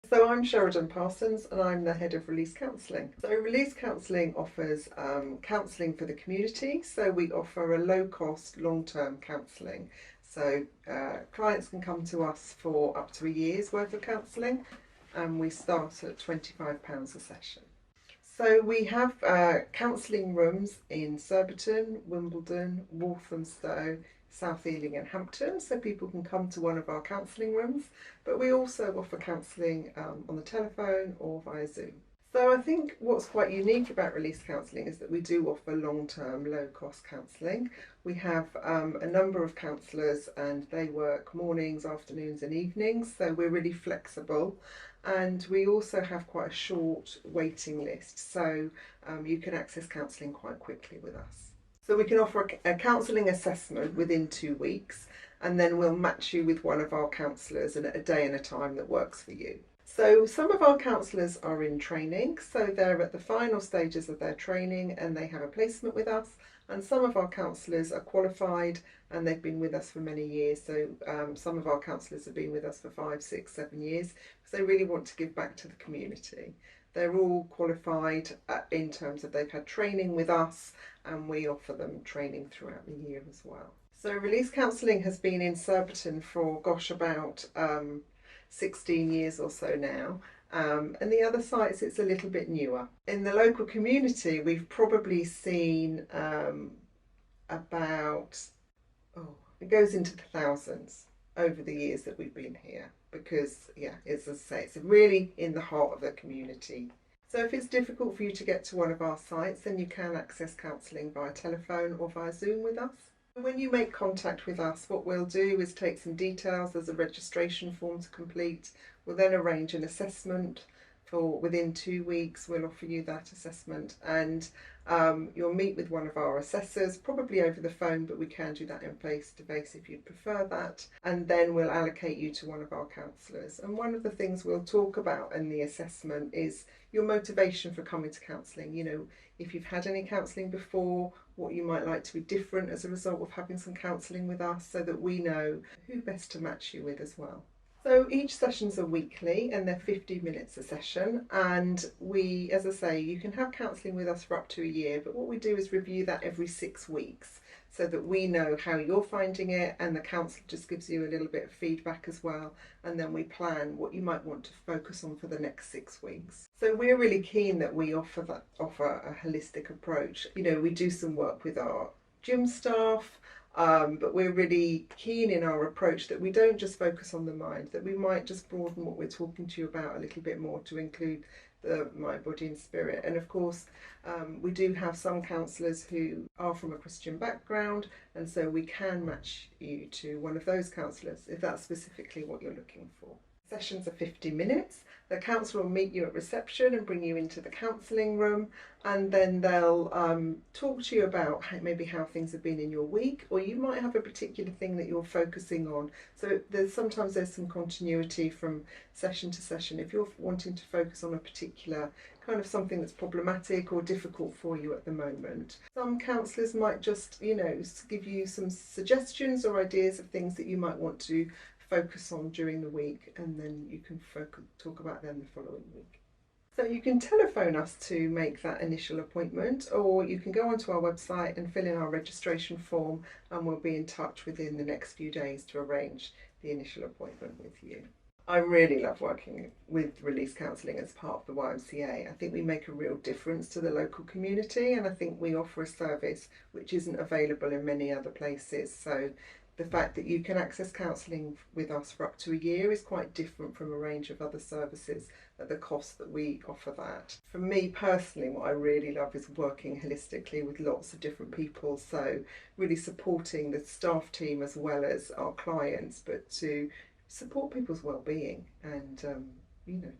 So I'm Sheridan Parsons and I'm the head of Release Counselling. So Release Counselling offers counselling for the community. So we offer a low cost long-term counselling. So clients can come to us for up to a year's worth of counselling and we start at £25 a session. So we have counselling rooms in Surbiton, Wimbledon, Walthamstow, South Ealing and Hampton, so people can come to one of our counselling rooms, but we also offer counselling on the telephone or via Zoom. So I think what's quite unique about Release Counselling is that we do offer long-term, low-cost counselling. We have a number of counsellors and they work mornings, afternoons and evenings, so we're really flexible. And we also have quite a short waiting list, so you can access counselling quite quickly with us. So we can offer a counselling assessment within 2 weeks, and then we'll match you with one of our counsellors at a day and a time that works for you. So some of our counsellors are in training, so they're at the final stages of their training and they have a placement with us, and some of our counsellors are qualified and they've been with us for many years. So some of our counsellors have been with us for 5, 6, 7 years because they really want to give back to the community. They're all qualified in terms of they've had training with us and we offer them training throughout the year as well. So Release Counselling has been in Surbiton for about 16 years or so now. And the other sites, it's a little bit newer. In the local community, we've probably seen it goes into the thousands over the years that we've been here because, yeah, as I say, it's really in the heart of the community. So if it's difficult for you to get to one of our sites, then you can access counselling via telephone or via Zoom with us. When you make contact with us, what we'll do is take some details. There's a registration form to complete. We'll then arrange an assessment for within 2 weeks. We'll offer you that assessment and you'll meet with one of our assessors, probably over the phone, but we can do that in face to face if you'd prefer that. And then we'll allocate you to one of our counsellors. And one of the things we'll talk about in the assessment is your motivation for coming to counselling. You know, if you've had any counselling before, what you might like to be different as a result of having some counselling with us so that we know who best to match you with as well. So each sessions are weekly and they're 50 minutes a session, and we, as I say, you can have counselling with us for up to a year, but what we do is review that every 6 weeks so that we know how you're finding it, and the counsellor just gives you a little bit of feedback as well, and then we plan what you might want to focus on for the next 6 weeks. So we're really keen that we offer a holistic approach. You know, we do some work with our gym staff, but we're really keen in our approach that we don't just focus on the mind, that we might just broaden what we're talking to you about a little bit more to include the mind, body and spirit. And of course, we do have some counsellors who are from a Christian background, and so we can match you to one of those counsellors if that's specifically what you're looking for. Sessions are 50 minutes. The counsellor will meet you at reception and bring you into the counselling room, and then they'll talk to you about maybe how things have been in your week, or you might have a particular thing that you're focusing on. So sometimes there's some continuity from session to session. If you're wanting to focus on a particular kind of something that's problematic or difficult for you at the moment, some counsellors might just, you know, give you some suggestions or ideas of things that you might want to focus on during the week, and then you can talk about them the following week. So you can telephone us to make that initial appointment, or you can go onto our website and fill in our registration form, and we'll be in touch within the next few days to arrange the initial appointment with you. I really love working with Release Counselling as part of the YMCA. I think we make a real difference to the local community, and I think we offer a service which isn't available in many other places. So the fact that you can access counselling with us for up to a year is quite different from a range of other services at the cost that we offer that. For me personally, what I really love is working holistically with lots of different people, so really supporting the staff team as well as our clients, but to support people's well-being and you know,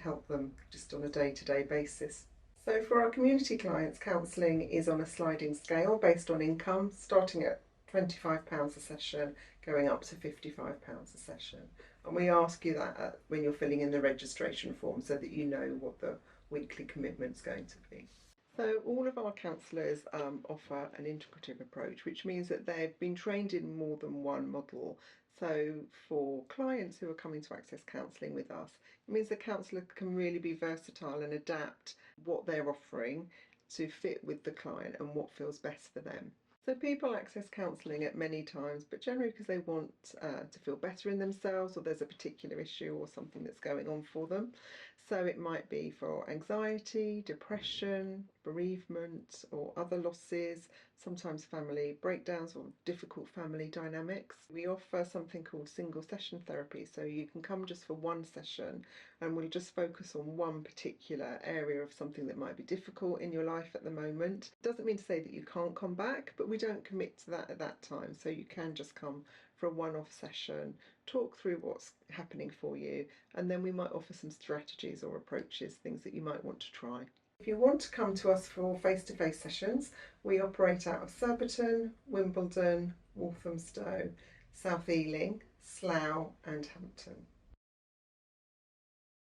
help them just on a day-to-day basis. So for our community clients, counselling is on a sliding scale based on income, starting at £25 a session, going up to £55 a session. And we ask you that when you're filling in the registration form so that you know what the weekly commitment's going to be. So all of our counsellors offer an integrative approach, which means that they've been trained in more than one model. So for clients who are coming to access counselling with us, it means the counsellor can really be versatile and adapt what they're offering to fit with the client and what feels best for them. So people access counselling at many times, but generally because they want to feel better in themselves, or there's a particular issue or something that's going on for them. So it might be for anxiety, depression, bereavement or other losses, sometimes family breakdowns or difficult family dynamics. We offer something called single session therapy, so you can come just for one session and we'll just focus on one particular area of something that might be difficult in your life at the moment. It doesn't mean to say that you can't come back, but we don't commit to that at that time, so you can just come for a one-off session, talk through what's happening for you, and then we might offer some strategies or approaches, things that you might want to try. If you want to come to us for face-to-face sessions, we operate out of Surbiton, Wimbledon, Walthamstow, South Ealing, Slough and Hampton.